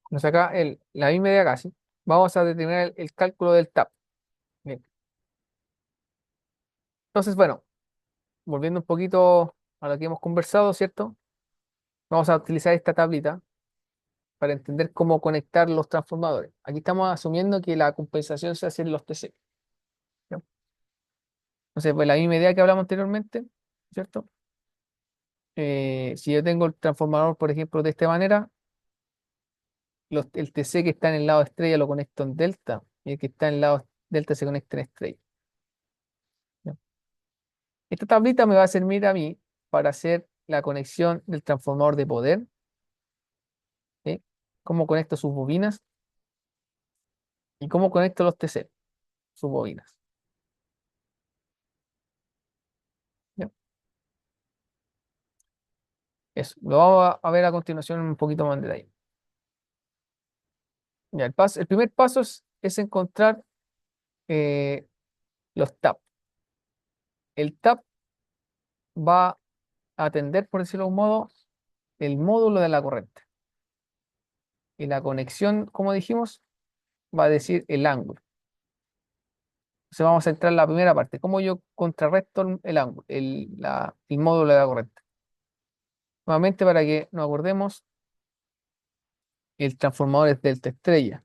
Entonces acá la misma idea casi. Vamos a determinar el cálculo del TAP. Bien. Entonces, bueno, volviendo un poquito a lo que hemos conversado, ¿cierto? Vamos a utilizar esta tablita para entender cómo conectar los transformadores. Aquí estamos asumiendo que la compensación se hace en los TC. ¿Ya? Entonces, pues la misma idea que hablamos anteriormente, ¿cierto? Si yo tengo el transformador, por ejemplo, de esta manera, el TC que está en el lado estrella lo conecto en delta y el que está en el lado delta se conecta en estrella. ¿Ya? Esta tablita me va a servir a mí para hacer la conexión del transformador de poder, ¿sí? Cómo conecto sus bobinas y cómo conecto los TC, sus bobinas. ¿Ya? Eso, lo vamos a ver a continuación un poquito más en detalle. Ya, el primer paso es encontrar eh, los TAP. El TAP va a atender, por decirlo de un modo, el módulo de la corriente. Y la conexión, como dijimos, va a decir el ángulo. Entonces vamos a entrar en la primera parte. ¿Cómo yo contrarresto el ángulo, el módulo de la corriente? Nuevamente, para que nos acordemos, el transformador es delta estrella,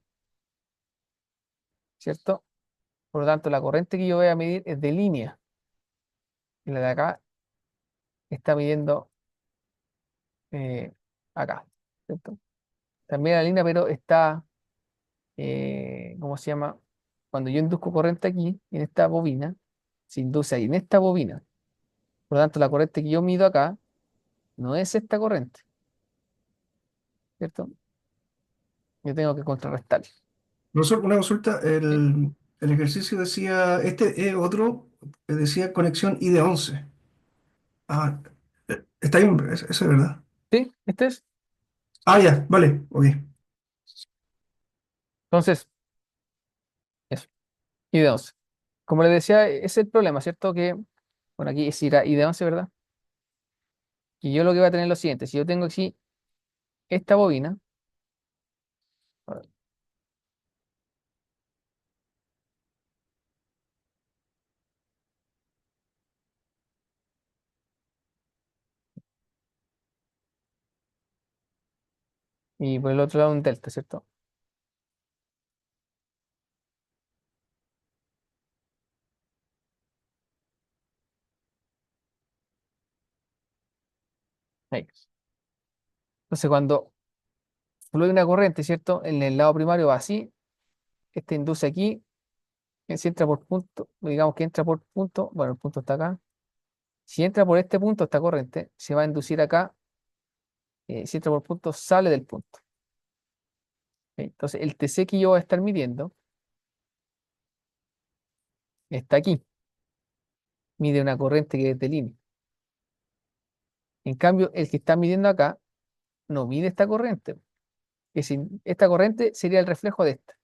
¿cierto? Por lo tanto, la corriente que yo voy a medir es de línea. Y la de acá está midiendo eh, acá, ¿cierto? También la línea, pero está, ¿cómo se llama? Cuando yo induzco corriente aquí, en esta bobina, se induce ahí, en esta bobina. Por lo tanto, la corriente que yo mido acá no es esta corriente, ¿cierto? Yo tengo que contrarrestar. Profesor, una consulta, ¿Sí? el ejercicio decía, este es otro, decía conexión ID11. Ah, está ahí, eso es verdad. ¿Sí? ¿Este es? Ah, ya, vale, ok. Entonces, eso. Y de 11. Como les decía, es el problema, ¿cierto? Que, bueno, aquí es irá y de 11, ¿verdad? Y yo lo que voy a tener es lo siguiente. Si yo tengo aquí esta bobina, a ver, y por el otro lado un delta, ¿cierto? Ahí. Entonces, cuando fluye una corriente, ¿cierto? En el lado primario va así, este induce aquí, si entra por punto, digamos que entra por punto, bueno, el punto está acá. Si entra por este punto, esta corriente se va a inducir acá, si entra por punto, sale del punto. ¿Ok? Entonces, el TC que yo voy a estar midiendo está aquí, mide una corriente que es de línea. En cambio, el que está midiendo acá no mide esta corriente, que esta corriente sería el reflejo de esta,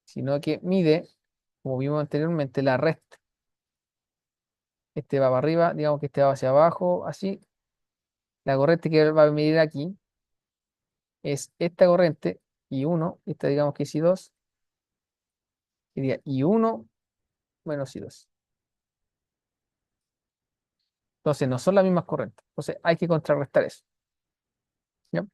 sino que mide, como vimos anteriormente, la recta. Este va para arriba, digamos que este va hacia abajo, así. La corriente que va a medir aquí es esta corriente, I1, esta digamos que es I2, sería I1 menos I2. Entonces, no son las mismas corrientes. Entonces, hay que contrarrestar eso. ¿Ya? Entonces,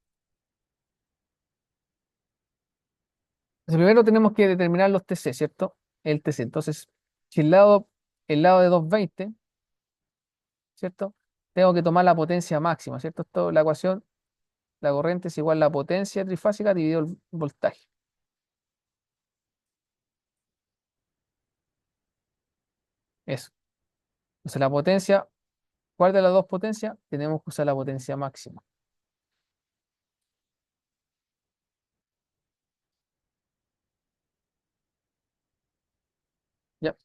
primero tenemos que determinar los TC, ¿cierto? El TC. Entonces, si el lado de 220, ¿cierto? Tengo que tomar la potencia máxima, ¿cierto? Esto, la ecuación, la corriente es igual a la potencia trifásica dividido el voltaje. Eso. Entonces, la potencia, ¿cuál de las dos potencias? Tenemos que usar la potencia máxima. ¿Ya?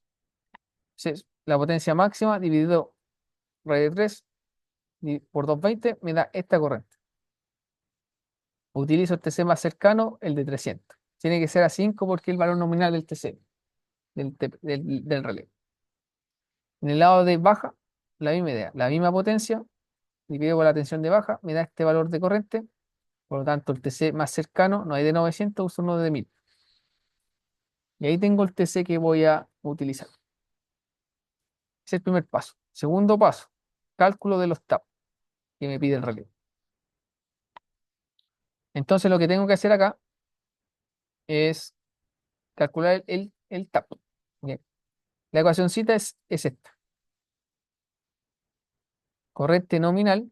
Entonces, la potencia máxima dividido radio 3 por 220 me da esta corriente. Utilizo el TC más cercano, el de 300. Tiene que ser a 5 porque es el valor nominal del TC, del relé. En el lado de baja, la misma idea. La misma potencia dividido por la tensión de baja me da este valor de corriente. Por lo tanto, el TC más cercano, no hay de 900, uso uno de 1000. Y ahí tengo el TC que voy a utilizar. Ese es el primer paso. Segundo paso, cálculo de los TAP que me pide el relé. Entonces lo que tengo que hacer acá es calcular el TAP. Bien. La ecuacióncita es esta. Corriente nominal,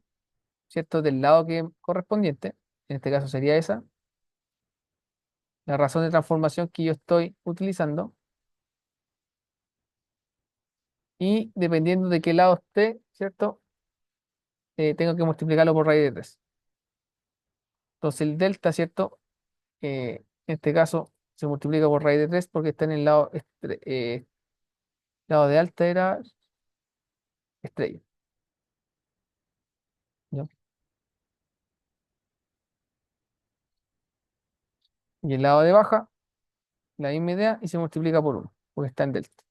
¿cierto? Del lado que correspondiente. En este caso sería esa. La razón de transformación que yo estoy utilizando. Y dependiendo de qué lado esté, ¿cierto? Tengo que multiplicarlo por raíz de 3. Entonces el delta, ¿cierto? En este caso se multiplica por raíz de 3 porque está en el lado de alta era estrella. ¿Ya? Y el lado de baja, la misma idea, y se multiplica por 1 porque está en delta.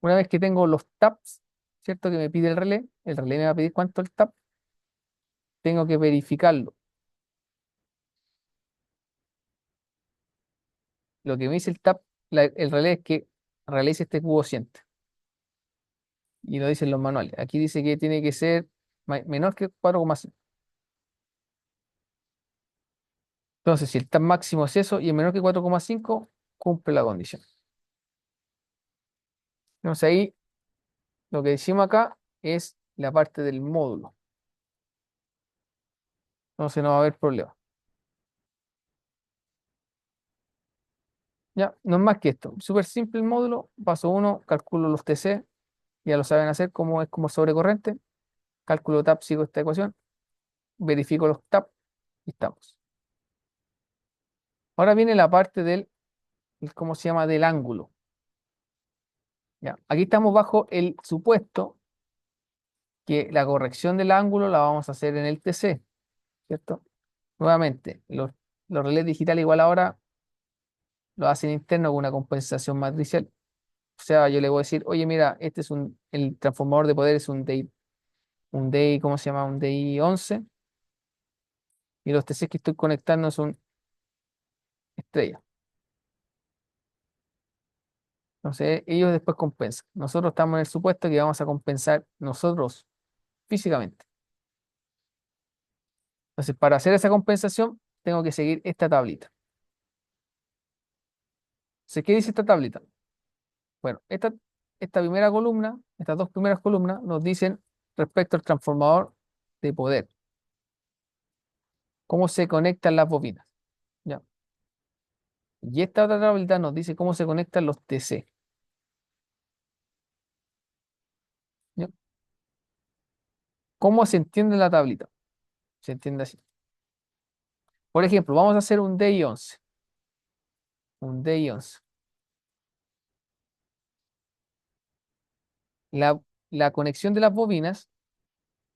Una vez que tengo los taps, ¿cierto? Que me pide el relé me va a pedir cuánto el tap, tengo que verificarlo. Lo que me dice el tap, el relé es que realice este cubo cociente. Y lo dicen los manuales. Aquí dice que tiene que ser menor que 4,5. Entonces, si el tap máximo es eso y es menor que 4,5, cumple la condición. Entonces ahí lo que decimos acá es la parte del módulo. Entonces no va a haber problema. Ya, no es más que esto. Súper simple el módulo. Paso uno, calculo los TC. Ya lo saben hacer como es como sobrecorriente. Cálculo tap, sigo esta ecuación. Verifico los tap y estamos. Ahora viene la parte ¿cómo se llama? Del ángulo. Ya, aquí estamos bajo el supuesto que la corrección del ángulo la vamos a hacer en el TC, ¿cierto? Nuevamente, los relés digitales igual ahora lo hacen interno con una compensación matricial. O sea, yo le voy a decir, oye, mira, el transformador de poder es un DI, ¿cómo se llama? Un DI 11, y los TC que estoy conectando son estrellas. Entonces, ellos después compensan. Nosotros estamos en el supuesto que vamos a compensar nosotros físicamente. Entonces, para hacer esa compensación, tengo que seguir esta tablita. Entonces, ¿qué dice esta tablita? Bueno, esta primera columna, estas dos primeras columnas nos dicen respecto al transformador de poder, cómo se conectan las bobinas. ¿Ya? Y esta otra tablita nos dice cómo se conectan los TC. ¿Ya? ¿Cómo se entiende la tablita? Se entiende así. Por ejemplo, vamos a hacer un DI 11. Un DI 11. La, la conexión de las bobinas,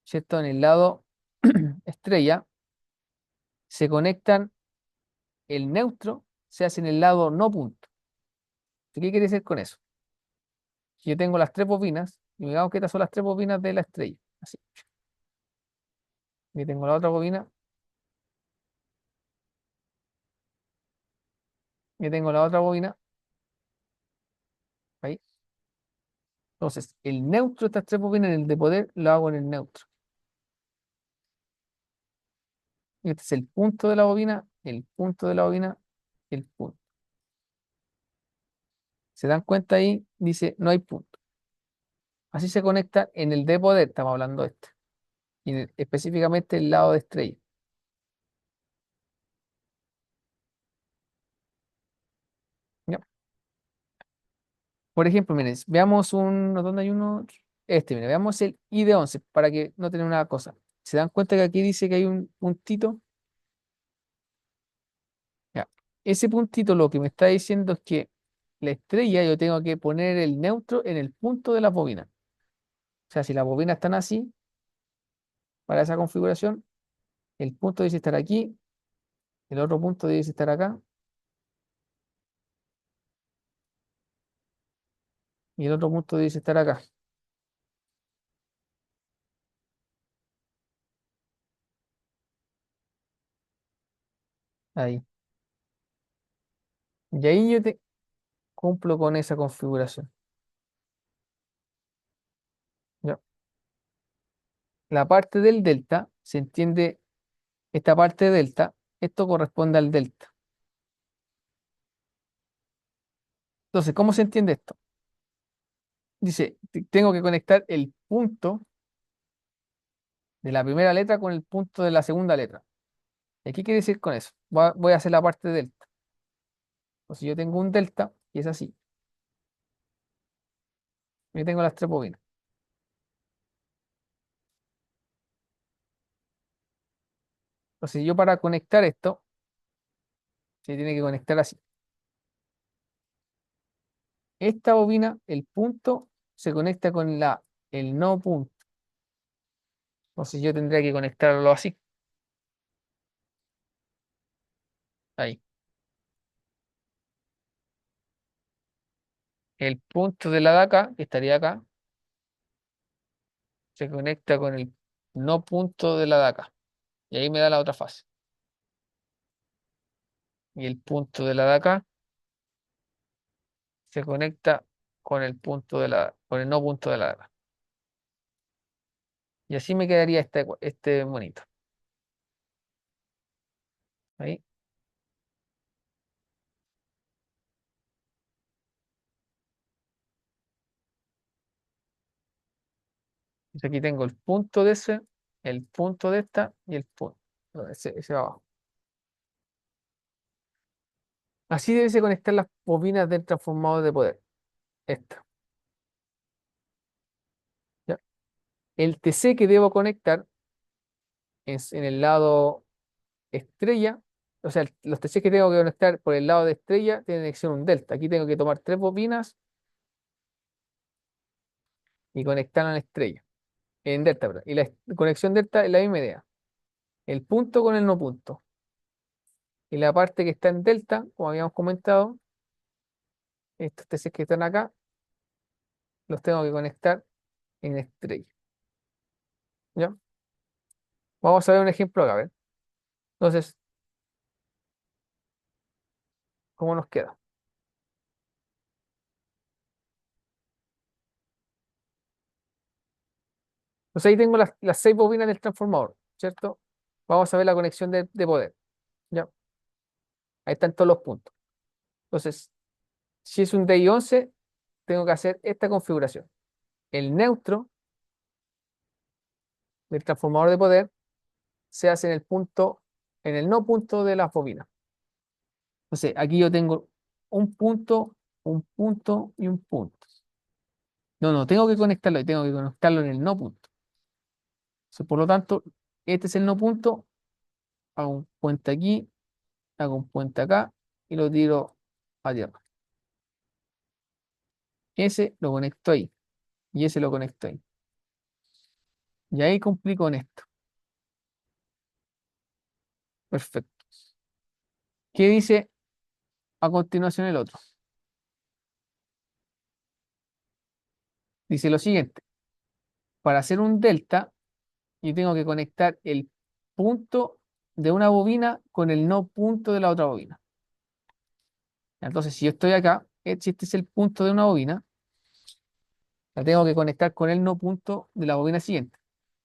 ¿cierto? En el lado estrella, se conectan el neutro, se hace en el lado no punto. ¿Qué quiere decir con eso? Yo tengo las tres bobinas, y digamos que estas son las tres bobinas de la estrella. Así. Y tengo la otra bobina, y tengo la otra bobina, ahí. Entonces, el neutro de estas tres bobinas, en el de poder, lo hago en el neutro. Y este es el punto de la bobina, el punto de la bobina, el punto. ¿Se dan cuenta ahí? Dice, no hay punto. Así se conecta en el de poder, estamos hablando de este. Y específicamente el lado de estrella. ¿Ya? Por ejemplo, miren, veamos ¿dónde hay uno? Mira, veamos el I de 11 para que no tenga una cosa. ¿Se dan cuenta que aquí dice que hay un puntito? Ya. Ese puntito lo que me está diciendo es que la estrella yo tengo que poner el neutro en el punto de la bobina. O sea, si las bobinas están así, para esa configuración, el punto dice estar aquí, el otro punto dice estar acá, y el otro punto dice estar acá. ahí. Y ahí yo te cumplo con esa configuración. ¿Ya? La parte del delta, se entiende esta parte de delta, esto corresponde al delta. Entonces, ¿cómo se entiende esto? Dice, tengo que conectar el punto de la primera letra con el punto de la segunda letra. ¿Y qué quiere decir con eso? Voy a hacer la parte de delta. Entonces yo tengo un delta y es así. Yo tengo las tres bobinas. Entonces yo para conectar esto, se tiene que conectar así. Esta bobina, el punto, se conecta con el no punto. Entonces yo tendría que conectarlo así. Ahí. El punto de la de acá, que estaría acá, se conecta con el no punto de la de acá. Y ahí me da la otra fase. Y el punto de la de acá se conecta con el punto con el no punto de la de acá. Y así me quedaría este monito. Ahí. Entonces aquí tengo el punto de ese, el punto de esta y el punto. No, ese va abajo. Así debe conectar las bobinas del transformador de poder. Esta. ¿Ya? El TC que debo conectar es en el lado estrella. O sea, los TC que tengo que conectar por el lado de estrella tienen que ser un delta. Aquí tengo que tomar tres bobinas y conectarlas en estrella. En delta, perdón. Y la conexión delta es la misma idea. El punto con el no punto. Y la parte que está en delta, como habíamos comentado, estos TC que están acá, los tengo que conectar en estrella. ¿Ya? Vamos a ver un ejemplo acá, a ver. Entonces, ¿cómo nos queda? Entonces ahí tengo las seis bobinas del transformador, ¿cierto? Vamos a ver la conexión de poder. ¿Ya? Ahí están todos los puntos. Entonces, si es un DI11, tengo que hacer esta configuración. El neutro del transformador de poder se hace en el punto, en el no punto de las bobinas. Entonces, aquí yo tengo un punto y un punto. No, no, tengo que conectarlo y tengo que conectarlo en el no punto. Entonces, por lo tanto, este es el no punto, hago un puente aquí, hago un puente acá y lo tiro a tierra. Ese lo conecto ahí y ese lo conecto ahí. Y ahí cumplí con esto. Perfecto. ¿Qué dice a continuación el otro? Dice lo siguiente. Para hacer un delta, yo tengo que conectar el punto de una bobina con el no punto de la otra bobina. Entonces, si yo estoy acá, si este es el punto de una bobina, la tengo que conectar con el no punto de la bobina siguiente.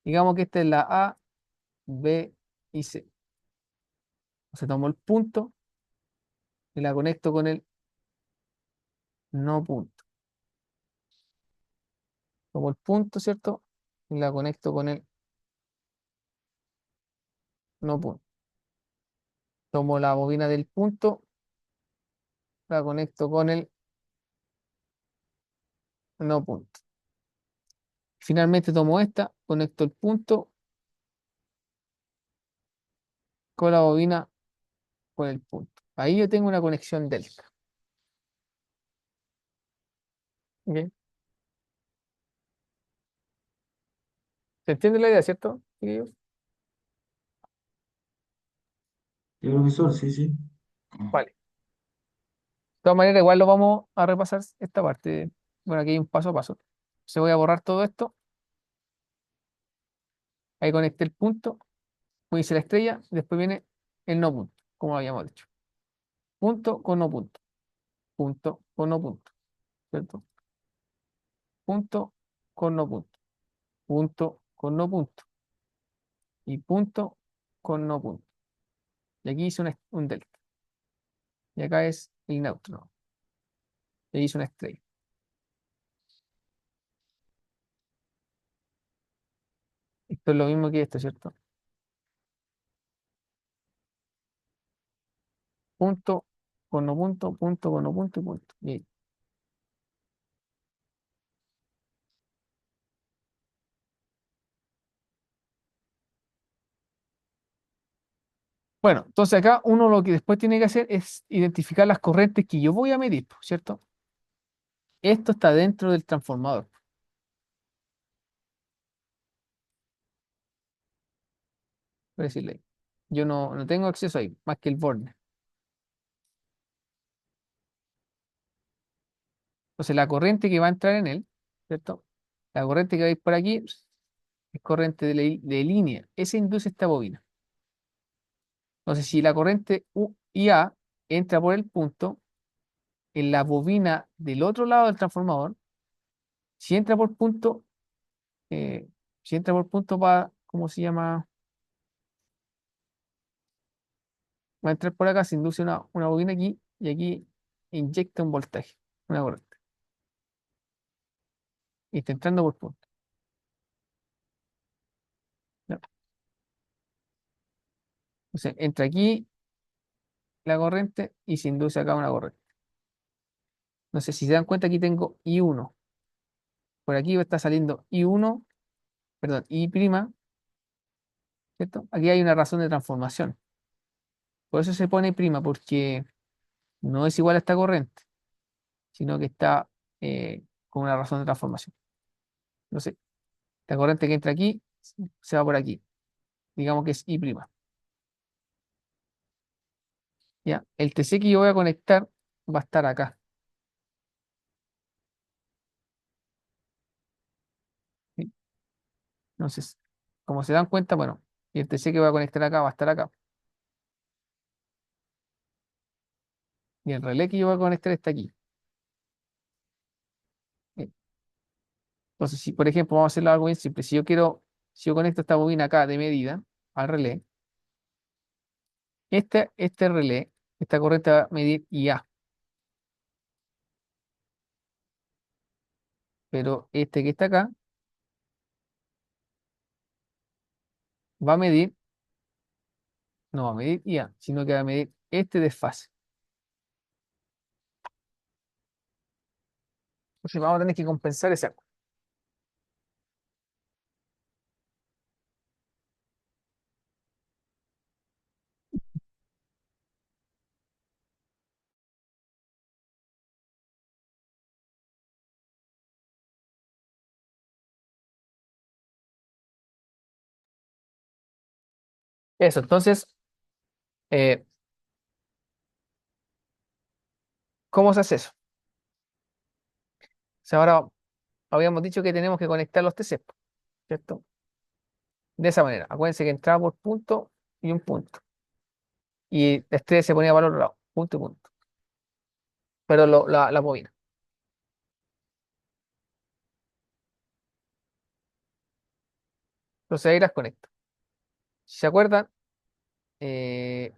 Digamos que esta es la A, B y C. Entonces tomo el punto y la conecto con el no punto. Tomo el punto, ¿cierto? Y la conecto con el no punto. Tomo la bobina del punto, la conecto con el no punto. Finalmente tomo esta, conecto el punto con la bobina con el punto. Ahí yo tengo una conexión delta. ¿Ok? ¿Se entiende la idea, cierto, chiquillos? Sí, profesor, sí, sí. Vale. De todas maneras, igual lo vamos a repasar esta parte. Bueno, aquí hay un paso a paso. Se voy a borrar todo esto. Ahí conecté el punto, voy a hacer la estrella, después viene el no punto. como habíamos dicho. Punto con no punto. Punto con no punto. ¿Cierto? Punto con no punto. Punto con no punto. Y punto con no punto. Y aquí hice un delta. Y acá es el neutro. Y hice una estrella. Esto es lo mismo que esto, ¿cierto? Punto con no punto, punto con no punto y punto. Y ahí. Bueno, entonces acá uno lo que después tiene que hacer es identificar las corrientes que yo voy a medir, ¿cierto? Esto está dentro del transformador, por decirle ahí. Yo no tengo acceso ahí, más que el borde. Entonces la corriente que va a entrar en él, ¿cierto? La corriente que va a ir por aquí es corriente de línea. Ese induce esta bobina. Entonces, si la corriente U y A entra por el punto, en la bobina del otro lado del transformador, si entra por punto, eh, si entra por punto va, ¿cómo se llama? Va a entrar por acá, se induce una bobina aquí y aquí inyecta un voltaje, una corriente. Y está entrando por punto. ¿Ya? Entonces, entra aquí la corriente y se induce acá una corriente. No sé si se dan cuenta, aquí tengo I1. Por aquí está saliendo I1, perdón, I', ¿cierto? Aquí hay una razón de transformación. Por eso se pone prima, porque no es igual a esta corriente, sino que está con una razón de transformación. Entonces, la corriente que entra aquí se va por aquí. Digamos que es I'. ¿Ya? El TC que yo voy a conectar va a estar acá. ¿Sí? Entonces, como se dan cuenta, bueno, y el TC que voy a conectar acá va a estar acá. Y el relé que yo voy a conectar está aquí. ¿Sí? Entonces, si por ejemplo, vamos a hacerlo algo bien simple. Si yo conecto esta bobina acá de medida al relé, este relé, esta corriente va a medir IA, pero este que está acá va a medir, no va a medir IA, sino que va a medir este desfase. Entonces vamos a tener que compensar ese algo. Eso, entonces, eh, ¿cómo se hace eso? O sea, ahora habíamos dicho que tenemos que conectar los TC, ¿cierto? De esa manera. Acuérdense que entraba por punto y un punto. Y la estrella se ponía para el otro lado, punto y punto. Pero la bobina. Entonces ahí las conecto. Si se acuerdan, eh,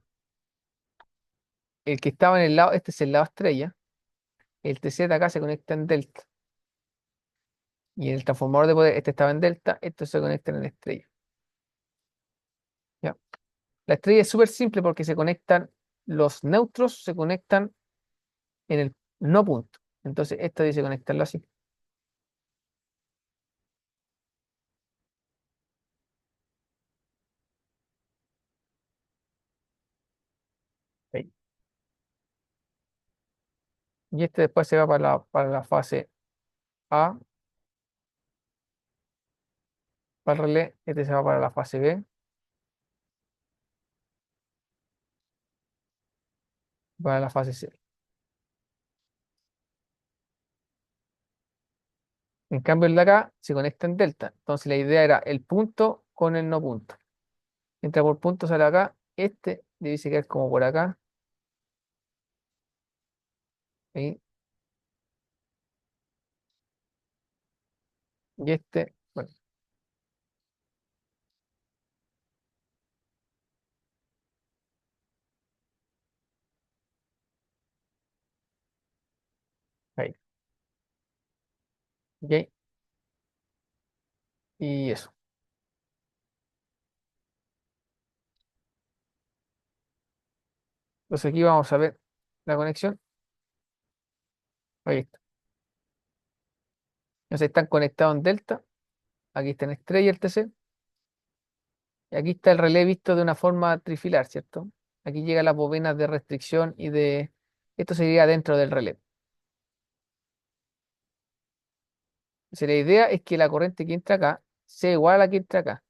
el que estaba en el lado, este es el lado estrella. El TC de acá se conecta en delta. Y en el transformador de poder, este estaba en delta, esto se conecta en estrella. ¿Ya? La estrella es súper simple porque se conectan, los neutros se conectan en el no punto. Entonces, esto dice conectarlo así. ¿Ok? Y este después se va para la fase A, para el relé. Este se va para la fase B, para la fase C. En cambio, el de acá se conecta en delta. Entonces, la idea era el punto con el no punto. Entra por punto, sale acá. Este debe quedar como por acá. Ahí. Y este, bueno, ahí. Ok, y eso. Entonces aquí vamos a ver la conexión. Ahí está. Entonces están conectados en delta. Aquí está en estrella el TC. Y aquí está el relé visto de una forma trifilar, ¿cierto? Aquí llegan las bobinas de restricción y de... Esto sería dentro del relé. Entonces, la idea es que la corriente que entra acá sea igual a la que entra acá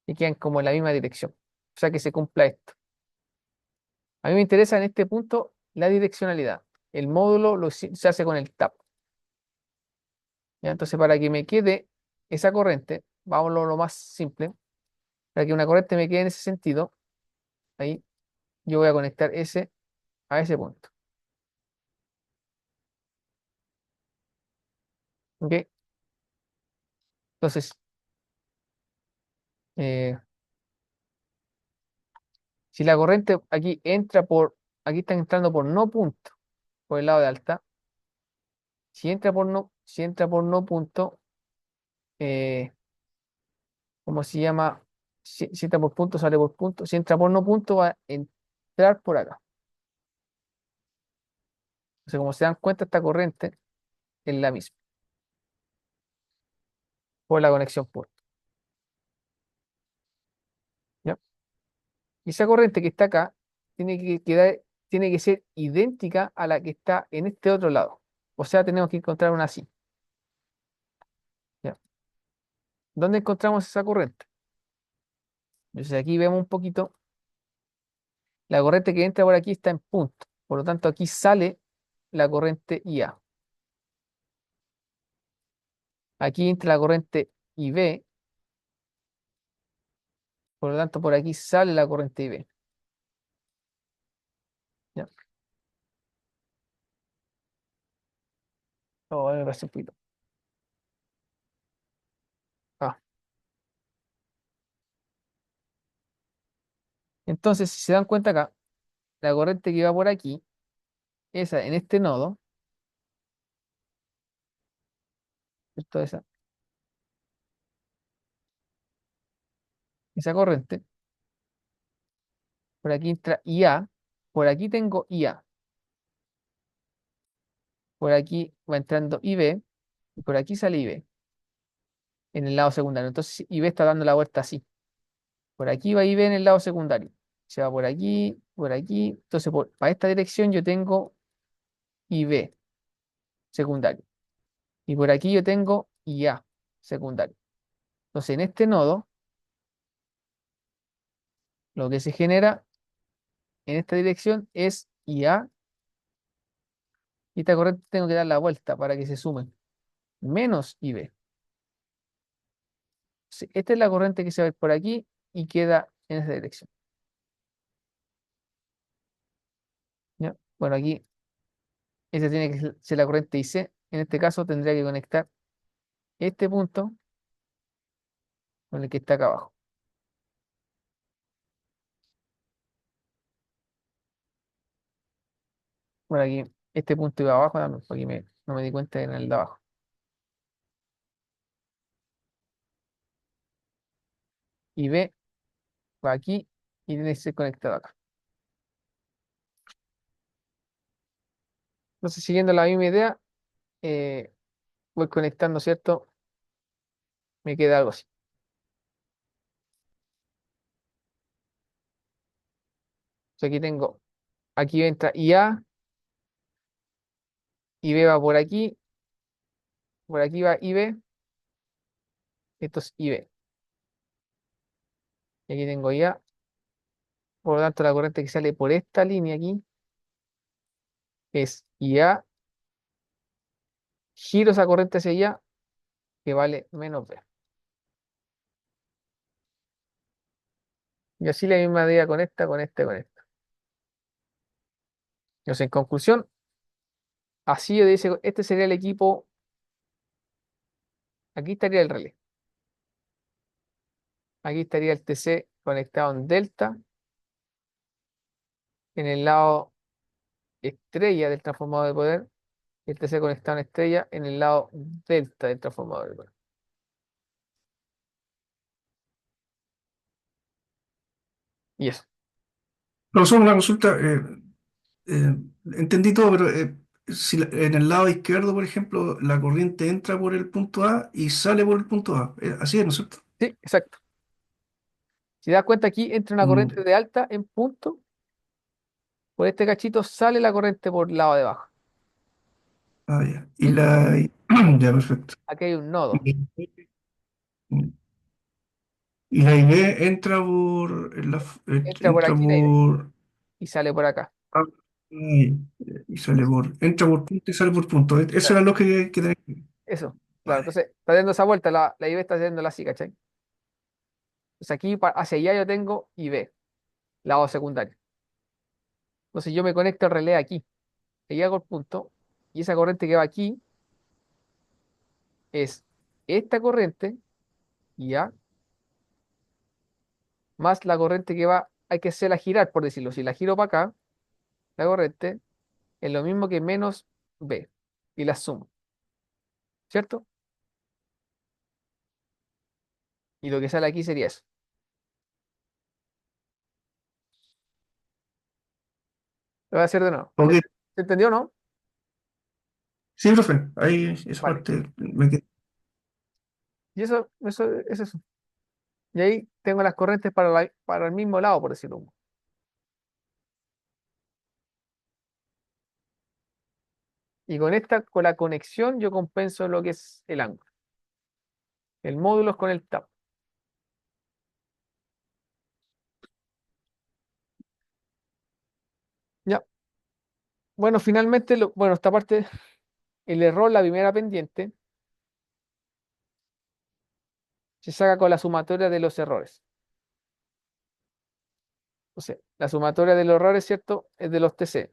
y quedan como en la misma dirección. O sea que se cumpla esto. A mí me interesa en este punto la direccionalidad. El módulo se hace con el tap. ¿Ya? Entonces, para que me quede esa corriente, vamos a lo más simple. Para que una corriente me quede en ese sentido, ahí yo voy a conectar ese a ese punto. ¿Ok? Entonces, eh, si la corriente aquí entra por, aquí está entrando por no punto, por el lado de alta. Si entra por no punto, eh, ¿cómo se llama? Si entra por punto, sale por punto. Si entra por no punto, va a entrar por acá. O sea, como se dan cuenta, esta corriente es la misma, por la conexión puerta. ¿Ya? Y esa corriente que está acá tiene que quedar, tiene que ser idéntica a la que está en este otro lado. O sea, tenemos que encontrar una así. ¿Ya? ¿Dónde encontramos esa corriente? Entonces aquí vemos un poquito, la corriente que entra por aquí está en punto. Por lo tanto, aquí sale la corriente IA. Aquí entra la corriente IB, por lo tanto, por aquí sale la corriente IB. ¿Ya? Oh, me pasé un poquito. Ah. Entonces, si se dan cuenta acá, la corriente que va por aquí, esa en este nodo, ¿cierto? Esa corriente, por aquí entra IA, por aquí tengo IA, por aquí va entrando IB, y por aquí sale IB, en el lado secundario. Entonces, IB está dando la vuelta así. Por aquí va IB en el lado secundario. Se va por aquí, por aquí. Entonces, para esta dirección yo tengo IB secundario. Y por aquí yo tengo IA secundario. Entonces, en este nodo, lo que se genera en esta dirección es IA, y esta corriente tengo que dar la vuelta para que se sumen, menos IB. Sí, esta es la corriente que se va a ir por aquí y queda en esa dirección. ¿Ya? Bueno, aquí esa tiene que ser la corriente IC. En este caso tendría que conectar este punto con el que está acá abajo. Bueno, aquí este punto iba abajo también, porque no me di cuenta que era el de abajo. Y B va aquí y tiene que ser conectado acá. Entonces, siguiendo la misma idea, eh, voy conectando, ¿cierto? Me queda algo así. O sea, aquí entra IA, y B va por aquí va IB, esto es IB. Y aquí tengo IA, por lo tanto la corriente que sale por esta línea aquí es IA, giro esa corriente hacia allá, que vale menos B. Y así la misma medida con esta, con esta, y con esta. Entonces, en conclusión, así yo dice, este sería el equipo, aquí estaría el relé. Aquí estaría el TC conectado en delta, en el lado estrella del transformador de poder, y el TC conectado en estrella en el lado delta del transformador de poder. Y eso. Profesor, una consulta. Eh, entendí todo, pero si en el lado izquierdo, por ejemplo, la corriente entra por el punto A y sale por el punto A. Así es, ¿no es cierto? Sí, exacto. Si te das cuenta, aquí entra una Mm, corriente de alta en punto, por este cachito sale la corriente por el lado de abajo. ya. ¿Sí? Ya, perfecto. Aquí hay un nodo. Y, y la IB entra por Entra por entra aquí la idea por y sale por acá. ah, y sale por entra por punto y sale por punto. Esa es Claro, la lógica que tenés. eso. Claro, Vale. entonces está dando esa vuelta, la IB está haciéndola así, ¿cachai? Entonces aquí hacia allá yo tengo IB, lado secundario. Entonces yo me conecto al relé aquí, y hago el punto, y esa corriente que va aquí es esta corriente, ya, más la corriente que va, hay que hacerla girar, por decirlo. Si la giro para acá, la corriente es lo mismo que menos B, y la sumo, ¿cierto? Y lo que sale aquí sería eso. Lo voy a hacer de nuevo. Ok, ¿Se entendió, o no? sí, profe, ahí esa Vale. parte me queda. Y eso es eso. Y ahí tengo las corrientes para el mismo lado, por decirlo. Y con esta, con la conexión, yo compenso lo que es el ángulo. El módulo es con el tap. Ya. Bueno, finalmente, bueno, esta parte, el error, la primera pendiente, se saca con la sumatoria de los errores. O sea, la sumatoria de los errores, ¿cierto? Es de los TC.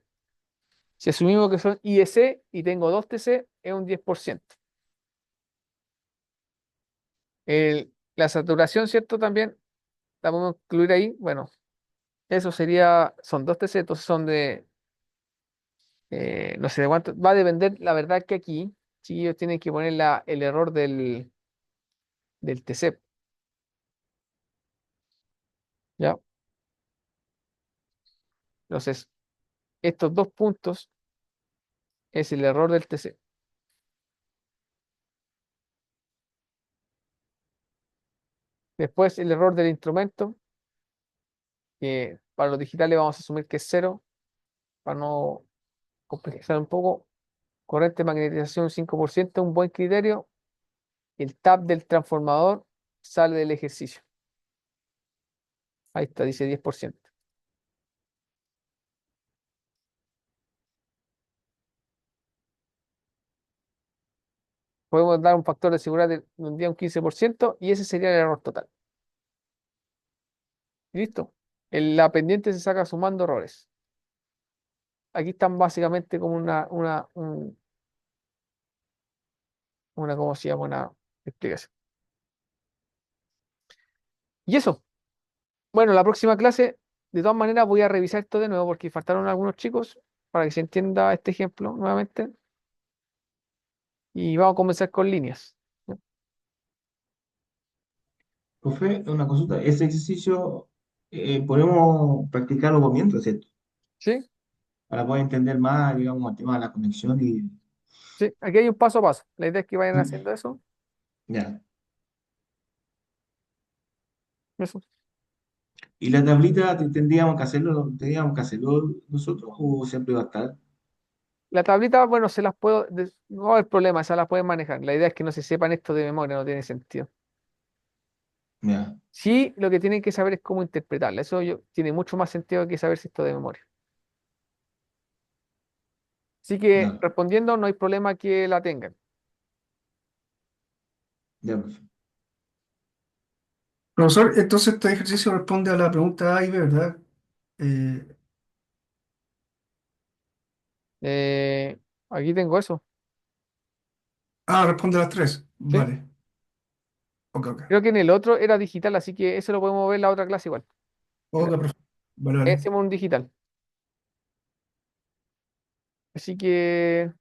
Si asumimos que son IEC y tengo dos TC, es un 10%. La saturación, ¿cierto? También la podemos incluir ahí. Bueno, eso sería, son dos TC, entonces son de, no sé de cuánto, va a depender, la verdad que aquí, si ellos tienen que poner el error del TC, ¿ya? Entonces, estos dos puntos es el error del TC. Después, el error del instrumento, que para los digitales vamos a asumir que es cero, para no complejizar un poco. Corriente de magnetización 5%, un buen criterio. El tap del transformador sale del ejercicio. Ahí está, dice 10%. Podemos dar un factor de seguridad de un día un 15% y ese sería el error total. ¿Y listo? La pendiente se saca sumando errores. Aquí están básicamente como ¿cómo se llama? Una explicación. Y eso. Bueno, la próxima clase, de todas maneras, voy a revisar esto de nuevo porque faltaron algunos chicos para que se entienda este ejemplo nuevamente. Y vamos a comenzar con líneas. ¿Ya? Profe, una consulta, ese ejercicio podemos practicarlo comiendo, ¿cierto? ¿Sí? Para poder entender más, digamos, el tema de la conexión y... Sí, aquí hay un paso a paso. La idea es que vayan haciendo eso. Ya. Eso. ¿Y la tablita tendríamos que hacerlo nosotros o siempre va a estar? La tablita, bueno, no va a haber problema, se las pueden manejar. La idea es que no se sepan esto de memoria, no tiene sentido. Ya, Sí, lo que tienen que saber es cómo interpretarla. Tiene mucho más sentido que saber si esto de memoria. Así que ya, respondiendo, no hay problema que la tengan. ya, profe. Profesor, entonces este ejercicio responde a la pregunta A y B, ¿verdad? Eh, Eh, aquí tengo eso. responde a las tres. ¿Sí? Vale. Ok, ok. Creo que en el otro era digital, así que eso lo podemos ver en la otra clase igual. Ok, profesor. Vale, vale. Hacemos un digital. Así que